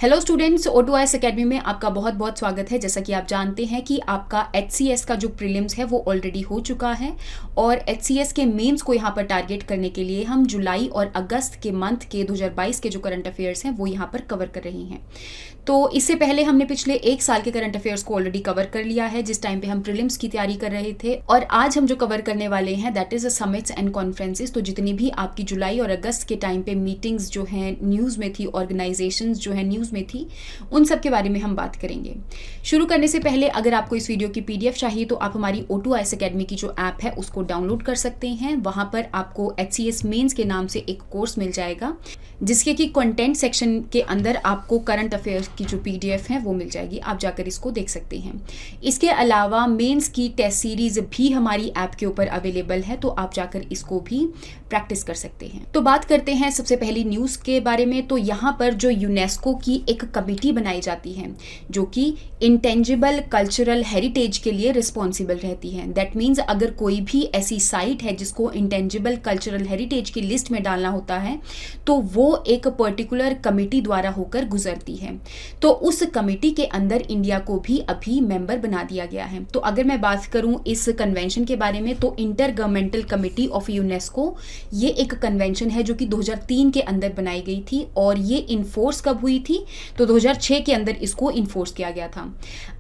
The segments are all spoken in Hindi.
हेलो स्टूडेंट्स, O2IS एकेडमी में आपका बहुत बहुत स्वागत है। जैसा कि आप जानते हैं कि आपका HCS का जो प्रीलिम्स है वो ऑलरेडी हो चुका है और HCS के मेंस को यहाँ पर टारगेट करने के लिए हम जुलाई और अगस्त के मंथ के 2022 के जो करंट अफेयर्स हैं वो यहाँ पर कवर कर रहे हैं। तो इससे पहले हमने पिछले एक साल के करंट अफेयर्स को ऑलरेडी कवर कर लिया है जिस टाइम पे हम प्रीलिम्स की तैयारी कर रहे थे, और आज हम जो कवर करने वाले हैं that is summits and conferences. तो जितनी भी आपकी जुलाई और अगस्त के टाइम पे मीटिंग्स जो हैं न्यूज़ में थी, ऑर्गेनाइजेशंस जो है न्यूज़ में थी, उन सब के बारे में हम बात करेंगे। शुरू करने से पहले अगर आपको इस वीडियो की PDF चाहिए तो आप हमारी O2IS एकेडमी की जो ऐप है उसको डाउनलोड कर सकते हैं। वहाँ पर आपको HCS मेंस के नाम से एक कोर्स मिल जाएगा जिसके कि कंटेंट सेक्शन के अंदर आपको करंट अफेयर्स की जो PDF है वो मिल जाएगी, आप जाकर इसको देख सकते हैं। इसके अलावा मेंस की टेस्ट सीरीज भी हमारी ऐप के ऊपर अवेलेबल है, तो आप जाकर इसको भी प्रैक्टिस कर सकते हैं। तो बात करते हैं सबसे पहली न्यूज़ के बारे में। तो यहाँ पर जो यूनेस्को की एक कमेटी बनाई जाती है जो कि इंटेंजिबल कल्चरल हेरिटेज के लिए रिस्पॉन्सिबल रहती है। दैट मीन्स अगर कोई भी ऐसी साइट है जिसको इंटेंजिबल कल्चरल हेरिटेज की लिस्ट में डालना होता है तो वो एक पर्टिकुलर कमेटी द्वारा होकर गुजरती है। तो उस कमेटी के अंदर इंडिया को भी अभी मेंबर बना दिया गया है। तो अगर मैं बात करूं इस कन्वेंशन के बारे में तो inter governmental committee of UNESCO ये एक कन्वेंशन है जो कि 2003 के अंदर बनाई गई थी और ये इन्फोर्स कब हुई थी तो 2006 के अंदर इसको इन्फोर्स किया गया था।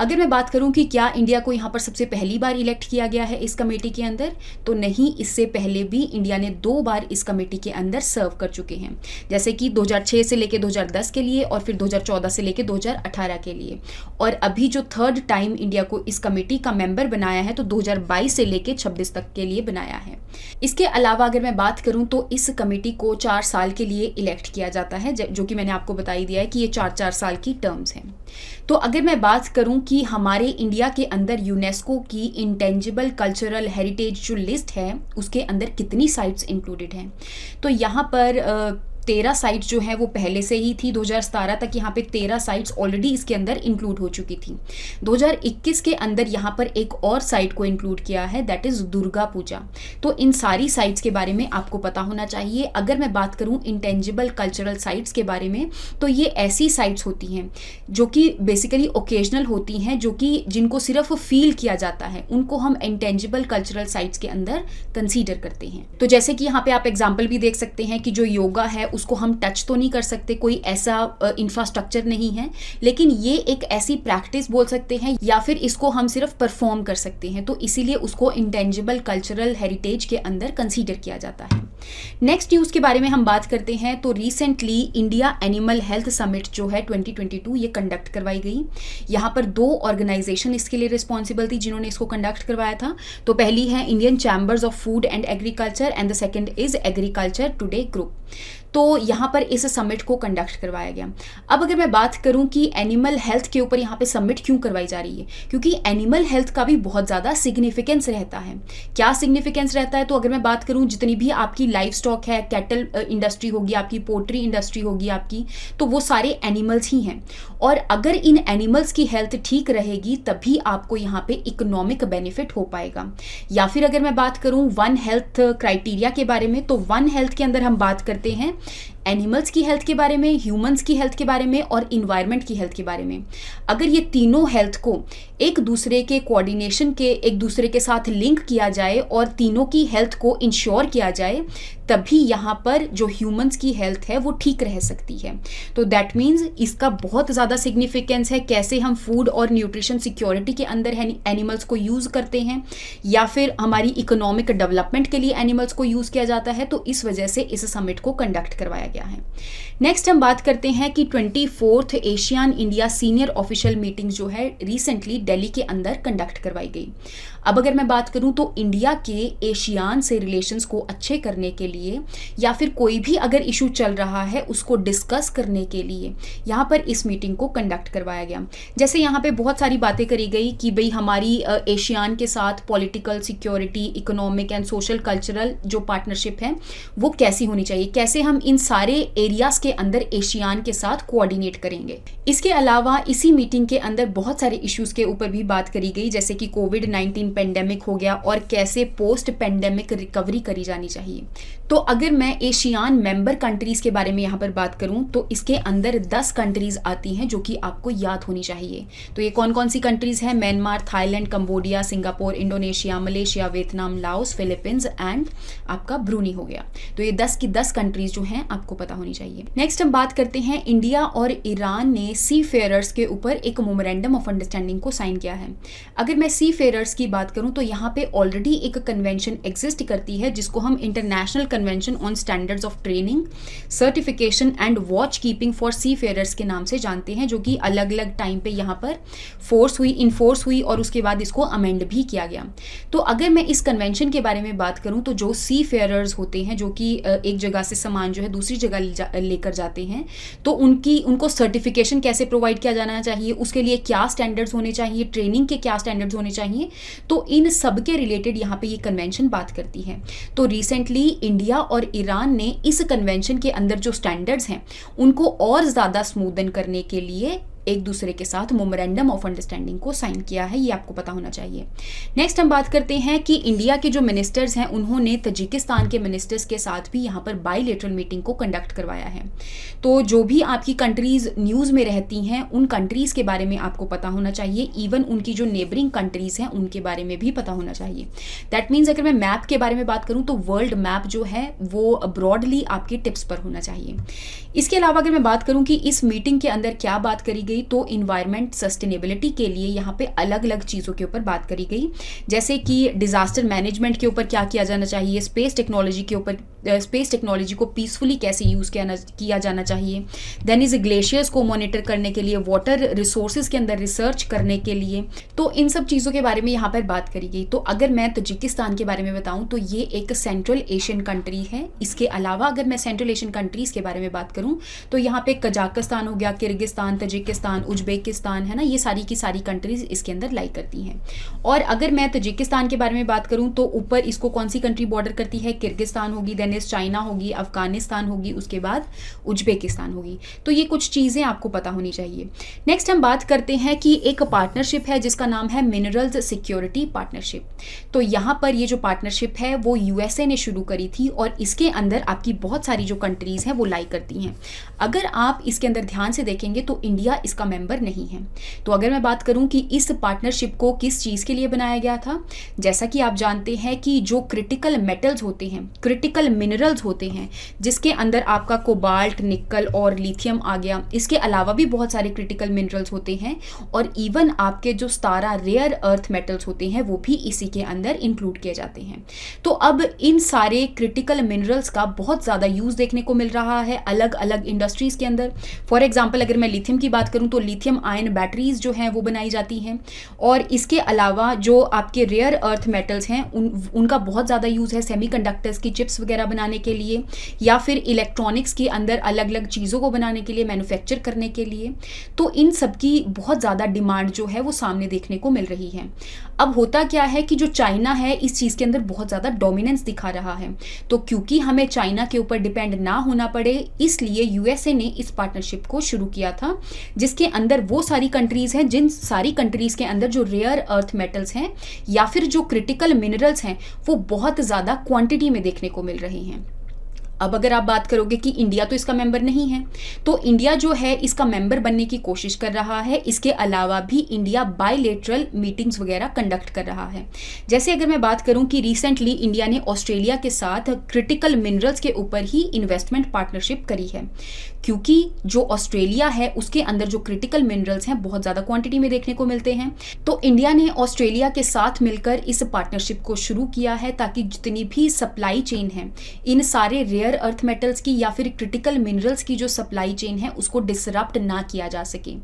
अगर मैं बात करूं कि क्या इंडिया को यहाँ पर सबसे पहली बार इलेक्ट किया गया है इस कमेटी के अंदर, तो नहीं, इससे पहले भी इंडिया ने 2 बार इस कमेटी के अंदर सर्व कर चुके हैं, जैसे कि 2006 से लेकर 2010 के लिए और फिर 2014 से लेकर 2018 के लिए। और अभी जो थर्ड टाइम इंडिया को इस कमेटी का मेंबर बनाया है तो 2022 से लेकर 26 तक के लिए बनाया है। इसके अलावा अगर मैं बात करूं तो इस कमेटी को 4 साल के लिए इलेक्ट किया जाता है, जो कि मैंने आपको बताई दिया है कि ये 4-4 साल की टर्म्स हैं। तो अगर मैं बात करूं कि हमारे इंडिया के अंदर यूनेस्को की इंटेंजिबल कल्चरल हेरिटेज जो लिस्ट है उसके अंदर कितनी साइट्स इंक्लूडेड हैं, तो यहाँ पर 13 साइट्स जो है वो पहले से ही थी। 2017 तक यहाँ पे 13 साइट्स ऑलरेडी इसके अंदर इंक्लूड हो चुकी थी। 2021 के अंदर यहाँ पर एक और साइट को इंक्लूड किया है, दैट इज दुर्गा पूजा। तो इन सारी साइट्स के बारे में आपको पता होना चाहिए। अगर मैं बात करूँ इंटेंजिबल कल्चरल साइट्स के बारे में तो ये ऐसी साइट्स होती हैं जो कि बेसिकली ओकेजनल होती हैं, जो कि जिनको सिर्फ फील किया जाता है, उनको हम इंटेंजिबल कल्चरल साइट्स के अंदर कंसीडर करते हैं। तो जैसे कि यहाँ पे आप एग्जाम्पल भी देख सकते हैं कि जो योगा है उसको हम टच तो नहीं कर सकते, कोई ऐसा इंफ्रास्ट्रक्चर नहीं है, लेकिन ये एक ऐसी प्रैक्टिस बोल सकते हैं या फिर इसको हम सिर्फ परफॉर्म कर सकते हैं, तो इसीलिए उसको इंटेंजिबल कल्चरल हेरिटेज के अंदर कंसीडर किया जाता है। नेक्स्ट न्यूज़ के बारे में हम बात करते हैं। तो recently India animal health summit जो है 2022 ये कंडक्ट करवाई गई। यहाँ पर 2 ऑर्गेनाइजेशन इसके लिए रिस्पॉन्सिबल थी जिन्होंने इसको कंडक्ट करवाया था। तो पहली है Indian chambers of food and agriculture and the second is agriculture today group. तो यहाँ पर इस समिट को कंडक्ट करवाया गया। अब अगर मैं बात करूँ कि एनिमल हेल्थ के ऊपर यहाँ पे समिट क्यों करवाई जा रही है, क्योंकि एनिमल हेल्थ का भी बहुत ज़्यादा सिग्निफिकेंस रहता है। क्या सिग्निफिकेंस रहता है, तो अगर मैं बात करूँ जितनी भी आपकी लाइफ स्टॉक है, कैटल इंडस्ट्री होगी आपकी, पोल्ट्री इंडस्ट्री होगी आपकी, तो वो सारे एनिमल्स ही हैं। और अगर इन एनिमल्स की हेल्थ ठीक रहेगी तभी आपको यहाँ पे इकोनॉमिक बेनिफिट हो पाएगा। या फिर अगर मैं बात करूँ वन हेल्थ क्राइटेरिया के बारे में, तो वन हेल्थ के अंदर हम बात करते हैं एनिमल्स की हेल्थ के बारे में, ह्यूमंस की हेल्थ के बारे में और इन्वायरमेंट की हेल्थ के बारे में। अगर ये तीनों हेल्थ को एक दूसरे के कोऑर्डिनेशन के एक दूसरे के साथ लिंक किया जाए और तीनों की हेल्थ को इंश्योर किया जाए तभी यहाँ पर जो ह्यूमंस की हेल्थ है वो ठीक रह सकती है। तो दैट मीन्स इसका बहुत ज़्यादा सिग्निफिकेंस है, कैसे हम फूड और न्यूट्रिशन सिक्योरिटी के अंदर एनिमल्स को यूज़ करते हैं या फिर हमारी इकोनॉमिक डेवलपमेंट के लिए एनिमल्स को यूज़ किया जाता है। तो इस वजह से इस समिट को कंडक्ट करवाया गया है। नेक्स्ट हम बात करते हैं कि 24th ASEAN India senior official meeting जो है रिसेंटली दिल्ली के अंदर कंडक्ट करवाई गई। अब अगर मैं बात करूं तो इंडिया के एशियान से रिलेशंस को अच्छे करने के लिए या फिर कोई भी अगर इशू चल रहा है उसको डिस्कस करने के लिए यहाँ पर इस मीटिंग को कंडक्ट करवाया गया। जैसे यहाँ पे बहुत सारी बातें करी गई कि भाई हमारी एशियान के साथ political, security, economic and social cultural जो पार्टनरशिप है वो कैसी होनी चाहिए, कैसे हम इन सारे सारे एरियाज के अंदर एशियान के साथ कोऑर्डिनेट करेंगे। इसके अलावा इसी मीटिंग के अंदर बहुत सारे इश्यूज के ऊपर भी बात करी गई, जैसे कि कोविड-19 पेंडेमिक हो गया और कैसे पोस्ट पेंडेमिक रिकवरी करी जानी चाहिए। तो अगर मैं एशियान मेंबर कंट्रीज के बारे में यहाँ पर बात करूँ तो इसके अंदर 10 कंट्रीज आती हैं जो कि आपको याद होनी चाहिए। तो ये कौन कौन सी कंट्रीज हैं? Myanmar, Thailand, Cambodia, Singapore, Indonesia, Malaysia, Vietnam, Laos, Philippines and आपका ब्रूनी हो गया। तो ये 10 की 10 कंट्रीज जो हैं आपको पता होनी चाहिए। नेक्स्ट हम बात करते हैं, इंडिया और ईरान ने सी फेयरर्स के ऊपर एक मेमोरेंडम ऑफ अंडरस्टैंडिंग को साइन किया है। अगर मैं सी फेयरर्स की बात करूं तो यहाँ पे ऑलरेडी एक कन्वेंशन एग्जिस्ट करती है जिसको हम international convention on standards of training, certification and watch keeping for seafarers के नाम से जानते हैं, जो कि अलग अलग टाइम पे यहाँ पर इन्फोर्स हुई और उसके बाद इसको अमेंड भी किया गया। तो अगर मैं इस कन्वेंशन के बारे में बात करूं तो जो सी फेयरर्स होते हैं जो कि एक जगह से सामान जो है दूसरी जगह लेकर जाते हैं, तो उनको सर्टिफिकेशन कैसे प्रोवाइड किया जाना चाहिए, उसके लिए क्या स्टैंडर्ड्स होने चाहिए, ट्रेनिंग के क्या स्टैंडर्ड्स होने चाहिए, तो इन सब के रिलेटेड यहाँ पे ये कन्वेंशन बात करती है। तो रिसेंटली इंडिया और ईरान ने इस कन्वेंशन के अंदर जो स्टैंडर्ड्स हैं उनको और ज़्यादा स्मूदन करने के लिए एक दूसरे के साथ मेमोरेंडम ऑफ अंडरस्टैंडिंग को साइन किया है, ये आपको पता होना चाहिए। नेक्स्ट हम बात करते हैं कि इंडिया के जो मिनिस्टर्स हैं उन्होंने तजिकिस्तान के मिनिस्टर्स के साथ भी यहाँ पर बायलैटरल मीटिंग को कंडक्ट करवाया है। तो जो भी आपकी कंट्रीज न्यूज़ में रहती हैं उन कंट्रीज़ के बारे में आपको पता होना चाहिए, इवन उनकी जो नेबरिंग कंट्रीज़ हैं उनके बारे में भी पता होना चाहिए। दैट मीन्स अगर मैं मैप के बारे में बात करूँ तो वर्ल्ड मैप जो है वो ब्रॉडली आपके टिप्स पर होना चाहिए। इसके अलावा अगर मैं बात करूँ कि इस मीटिंग के अंदर क्या बात करी गई, तो इन्वायरमेंट सस्टेनेबिलिटी के लिए यहाँ पे अलग अलग चीज़ों के ऊपर बात करी गई, जैसे कि डिजास्टर मैनेजमेंट के ऊपर क्या किया जाना चाहिए, स्पेस टेक्नोलॉजी के ऊपर स्पेस टेक्नोलॉजी को पीसफुली कैसे यूज़ किया जाना चाहिए, देन इज ग्लेशियर्स को मॉनिटर करने के लिए, वाटर रिसोर्सेज के अंदर रिसर्च करने के लिए, तो इन सब चीज़ों के बारे में यहाँ पर बात करी गई। तो अगर मैं तजिकिस्तान के बारे में बताऊँ तो ये एक सेंट्रल एशियन कंट्री है। इसके अलावा अगर मैं सेंट्रल एशियन कंट्रीज़ के बारे में बात करूँ तो यहाँ पे कजाकिस्तान हो गया, किर्गिस्तान, तजिकिस्तान, उज्बेकिस्तान है ना, ये सारी की सारी कंट्रीज इसके अंदर लाई करती हैं। और अगर मैं तजिकिस्तान के बारे में बात करूं तो ऊपर इसको कौन सी कंट्री बॉर्डर करती है? किर्गिस्तान होगी, देन इज चाइना होगी, अफगानिस्तान होगी, उसके बाद उज्बेकिस्तान होगी। तो ये कुछ चीज़ें आपको पता होनी चाहिए। नेक्स्ट हम बात करते हैं कि एक पार्टनरशिप है जिसका नाम है मिनरल्स सिक्योरिटी पार्टनरशिप। तो यहाँ पर ये जो पार्टनरशिप है वो यूएसए ने शुरू करी थी और इसके अंदर आपकी बहुत सारी जो कंट्रीज हैं वो लाई करती हैं। अगर आप इसके अंदर ध्यान से देखेंगे तो इंडिया इसका मेंबर नहीं है। तो अगर मैं बात करूं कि इस पार्टनरशिप को किस चीज़ के लिए बनाया गया था, जैसा कि आप जानते हैं कि जो क्रिटिकल मेटल्स होते हैं, क्रिटिकल मिनरल्स होते हैं, जिसके अंदर आपका कोबाल्ट, निकल और लिथियम आ गया, इसके अलावा भी बहुत सारे क्रिटिकल मिनरल्स होते हैं और इवन आपके जो 17 रेयर अर्थ मेटल्स होते हैं वो भी इसी के अंदर इंक्लूड किए जाते हैं। तो अब इन सारे क्रिटिकल मिनरल्स का बहुत ज़्यादा यूज़ देखने को मिल रहा है अलग अलग इंडस्ट्रीज़ के अंदर। फॉर एग्जाम्पल अगर मैं लिथियम की बात करूं तो लिथियम आयन बैटरीज जो हैं वो बनाई जाती हैं और इसके अलावा जो आपके रेयर अर्थ मेटल्स हैं उनका बहुत ज़्यादा यूज़ है सेमीकंडक्टर्स की चिप्स वगैरह बनाने के लिए या फिर इलेक्ट्रॉनिक्स के अंदर अलग अलग चीज़ों को बनाने के लिए, मैन्युफैक्चर करने के लिए। तो इन सब की बहुत ज़्यादा डिमांड जो है वो सामने देखने को मिल रही है। अब होता क्या है कि जो चाइना है इस चीज़ के अंदर बहुत ज़्यादा डोमिनेंस दिखा रहा है। तो क्योंकि हमें चाइना के ऊपर डिपेंड ना होना पड़े इसलिए यूएसए ने इस पार्टनरशिप को शुरू किया था, जिसके अंदर वो सारी कंट्रीज़ हैं जिन सारी कंट्रीज़ के अंदर जो रेयर अर्थ मेटल्स हैं या फिर जो क्रिटिकल मिनरल्स हैं वो बहुत ज़्यादा क्वांटिटी में देखने को मिल रहे हैं। अब अगर आप बात करोगे कि इंडिया तो इसका मेंबर नहीं है, तो इंडिया जो है इसका मेंबर बनने की कोशिश कर रहा है। इसके अलावा भी इंडिया बायलैटरल मीटिंग्स वगैरह कंडक्ट कर रहा है। जैसे अगर मैं बात करूं कि रिसेंटली इंडिया ने ऑस्ट्रेलिया के साथ क्रिटिकल मिनरल्स के ऊपर ही इन्वेस्टमेंट पार्टनरशिप करी है, क्योंकि जो ऑस्ट्रेलिया है उसके अंदर जो क्रिटिकल मिनरल्स हैं बहुत ज़्यादा क्वांटिटी में देखने को मिलते हैं। तो इंडिया ने ऑस्ट्रेलिया के साथ मिलकर इस पार्टनरशिप को शुरू किया है ताकि जितनी भी सप्लाई चेन है इन सारे रेयर अर्थ मेटल्स की या फिर क्रिटिकल मिनरल्स की जो सप्लाई चेन है उसको डिसरप्ट ना किया जा सके।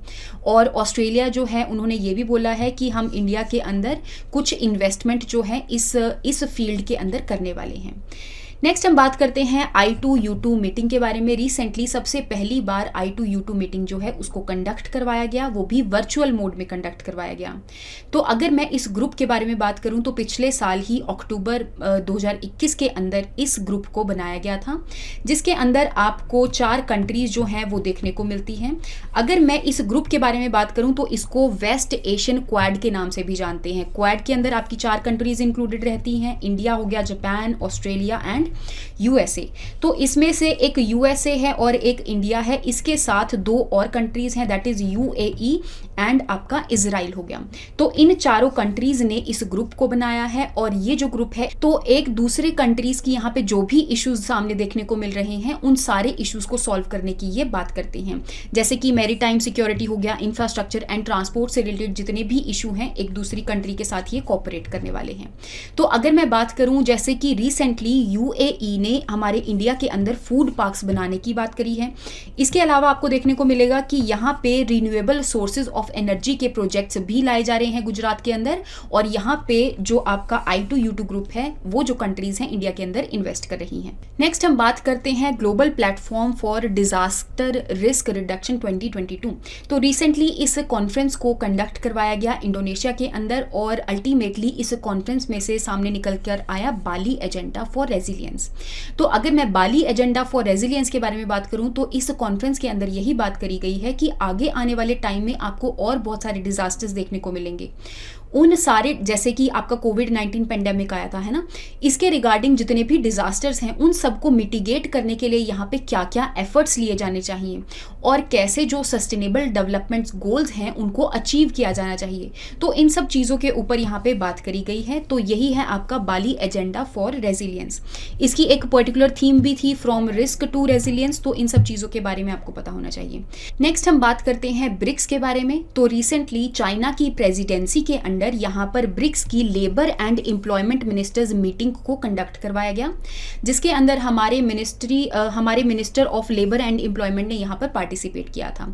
और ऑस्ट्रेलिया जो है उन्होंने ये भी बोला है कि हम इंडिया के अंदर कुछ इन्वेस्टमेंट जो है इस फील्ड के अंदर करने वाले हैं। नेक्स्ट हम बात करते हैं I2U2 मीटिंग के बारे में। रिसेंटली सबसे पहली बार I2U2 मीटिंग जो है उसको कंडक्ट करवाया गया, वो भी वर्चुअल मोड में कंडक्ट करवाया गया। तो अगर मैं इस ग्रुप के बारे में बात करूं तो पिछले साल ही अक्टूबर 2021 के अंदर इस ग्रुप को बनाया गया था, जिसके अंदर आपको 4 कंट्रीज जो हैं वो देखने को मिलती हैं। अगर मैं इस ग्रुप के बारे में बात करूं तो इसको वेस्ट एशियन क्वाड के नाम से भी जानते हैं। क्वाड के अंदर आपकी 4 कंट्रीज इंक्लूडेड रहती हैं, इंडिया हो गया, जापान, ऑस्ट्रेलिया एंड USA। तो इसमें से एक USA है और एक इंडिया है, इसके साथ 2 और कंट्रीज हैं, दैट इज UAE एंड आपका इजराइल हो गया। तो इन चारों कंट्रीज ने इस ग्रुप को बनाया है और ये जो ग्रुप है तो एक दूसरे कंट्रीज की यहाँ पे जो भी इश्यूज सामने देखने को मिल रहे हैं उन सारे इश्यूज को सॉल्व करने की ये बात करते हैं, जैसे कि मैरीटाइम सिक्योरिटी हो गया, इंफ्रास्ट्रक्चर एंड ट्रांसपोर्ट से रिलेटेड जितने भी इशू हैं एक दूसरी कंट्री के साथ ये कोऑपरेट करने वाले हैं। तो अगर मैं बात करूं जैसे कि रिसेंटली UAE ने हमारे इंडिया के अंदर फूड पार्क्स बनाने की बात करी है। इसके अलावा आपको देखने को मिलेगा कि यहाँ पे रिन्यूएबल सोर्सेज ऑफ एनर्जी के प्रोजेक्ट्स भी लाए जा रहे हैं गुजरात के अंदर, और यहाँ पे जो आपका I2U2 ग्रुप है वो जो कंट्रीज हैं इंडिया के अंदर इन्वेस्ट कर रही हैं। नेक्स्ट हम बात करते हैं global platform for disaster risk reduction 2022। तो रिसेंटली इस कॉन्फ्रेंस को कंडक्ट करवाया गया इंडोनेशिया के अंदर और अल्टीमेटली इस कॉन्फ्रेंस में से सामने निकल कर आया बाली एजेंडा फॉर रेजिलियंस। तो अगर मैं बाली एजेंडा फॉर रेजिलियंस के बारे में बात करूं तो इस कॉन्फ्रेंस के अंदर यही बात करी गई है कि आगे आने वाले टाइम में आपको और बहुत सारे डिजास्टर्स देखने को मिलेंगे। उन सारे, जैसे कि आपका कोविड-19 पेंडेमिक आया था, है ना, इसके रिगार्डिंग जितने भी डिजास्टर्स हैं उन सबको मिटिगेट करने के लिए यहाँ पे क्या क्या एफर्ट्स लिए जाने चाहिए और कैसे जो सस्टेनेबल डेवलपमेंट गोल्स हैं उनको अचीव किया जाना चाहिए। तो इन सब चीज़ों के ऊपर यहाँ पे बात करी गई है। तो यही है आपका बाली एजेंडा फॉर रेजिलियंस। इसकी एक पर्टिकुलर थीम भी थी, फ्रॉम रिस्क टू रेजिलियंस। तो इन सब चीज़ों के बारे में आपको पता होना चाहिए। नेक्स्ट हम बात करते हैं ब्रिक्स के बारे में। तो रिसेंटली चाइना की प्रेसिडेंसी के अंडर यहाँ पर ब्रिक्स की labour and employment ministers meeting को कंडक्ट करवाया गया, जिसके अंदर हमारे minister of labour and employment ने यहाँ पर पार्टिसिपेट किया था।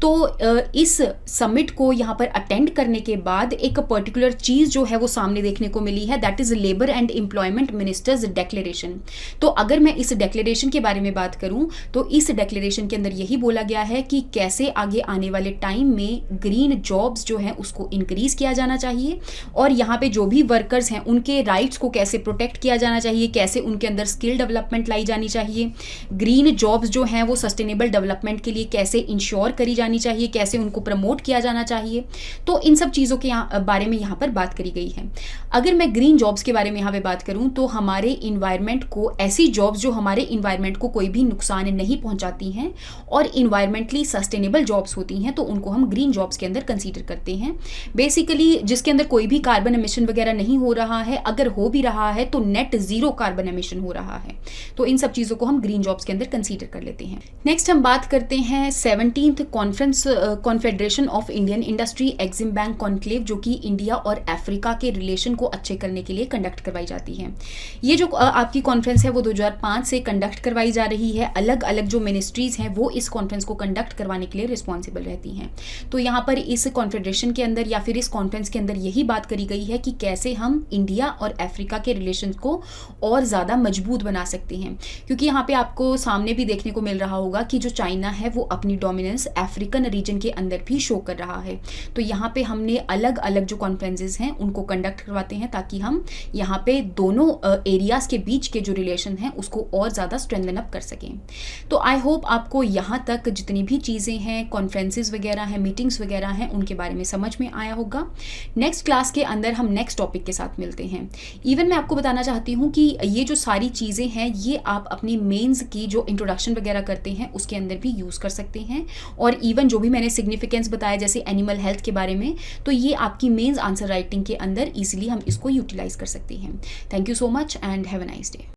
तो इस समिट को यहाँ पर अटेंड करने के बाद एक पर्टिकुलर चीज जो है वो सामने देखने को मिली है, that is labour and employment ministers declaration. तो अगर मैं इस डेक्लेरेशन के बारे में बात करूं तो इस डेक्लेरेशन के अंदर यही बोला गया है कि कैसे आगे आने वाले टाइम में ग्रीन जॉब्स जो है उसको इंक्रीज किया जाना चाहिए और यहाँ पे जो भी वर्कर्स हैं उनके राइट्स को कैसे प्रोटेक्ट किया जाना चाहिए, कैसे उनके अंदर स्किल डेवलपमेंट लाई जानी चाहिए, ग्रीन जॉब्स जो हैं वो सस्टेनेबल डेवलपमेंट के लिए कैसे इंश्योर करी जानी चाहिए, कैसे उनको प्रमोट किया जाना चाहिए। तो इन सब चीज़ों के बारे में यहाँ पर बात करी गई है। अगर मैं ग्रीन जॉब्स के बारे में यहाँ पे बात करूँ तो हमारे इन्वायरमेंट को, ऐसी जॉब्स जो हमारे इन्वायरमेंट को कोई भी नुकसान नहीं पहुँचाती हैं और इन्वायरमेंटली सस्टेनेबल जॉब्स होती हैं, तो उनको हम ग्रीन जॉब्स के अंदर कंसीडर करते हैं। बेसिकली जिसके अंदर कोई भी कार्बन एमिशन वगैरह नहीं हो रहा है, अगर हो भी रहा है तो नेट जीरो कार्बन एमिशन हो रहा है। तो इन सब चीज़ों को हम ग्रीन जॉब्स के अंदर कंसीडर कर लेते हैं। नेक्स्ट हम बात करते हैं 17th confederation of Indian industry EXIM bank conclave, जो कि इंडिया और अफ्रीका के रिलेशन को अच्छे करने के लिए कंडक्ट करवाई जाती है। ये जो आपकी कॉन्फ्रेंस है वो 2005 से कंडक्ट करवाई जा रही है। अलग अलग जो मिनिस्ट्रीज हैं वो इस कॉन्फ्रेंस को कंडक्ट करवाने के लिए रिस्पॉन्सिबल रहती हैं। तो यहाँ पर इस कॉन्फेडरेशन के अंदर या फिर इस कॉन्फ्रेंस के अंदर यही बात करी गई है कि कैसे हम इंडिया और अफ्रीका के रिलेशन को और ज़्यादा मजबूत बना सकते हैं, क्योंकि यहाँ पे आपको सामने भी देखने को मिल रहा होगा कि जो चाइना है वो अपनी डोमिनेंस अफ्रीकन रीजन के अंदर भी शो कर रहा है। तो यहाँ पे हमने अलग अलग जो कॉन्फ्रेंसेस हैं उनको कंडक्ट करवाते हैं ताकि हम यहाँ पे दोनों एरियाज के बीच के जो रिलेशन हैं उसको और ज़्यादा स्ट्रेंथन अप कर सकें। तो आई होप आपको यहाँ तक जितनी भी चीज़ें हैं, कॉन्फ्रेंसेस वगैरह हैं, मीटिंग्स वगैरह हैं, उनके बारे में समझ में आया होगा। नेक्स्ट क्लास के अंदर हम नेक्स्ट टॉपिक के साथ मिलते हैं। इवन मैं आपको बताना चाहती हूँ कि ये जो सारी चीज़ें हैं ये आप अपनी मेंस की जो इंट्रोडक्शन वगैरह करते हैं उसके अंदर भी यूज़ कर सकते हैं, और इवन जो भी मैंने सिग्निफिकेंस बताया जैसे एनिमल हेल्थ के बारे में, तो ये आपकी मेंस आंसर राइटिंग के अंदर ईजिली हम इसको यूटिलाइज कर सकते हैं। Thank you so much and have a nice day.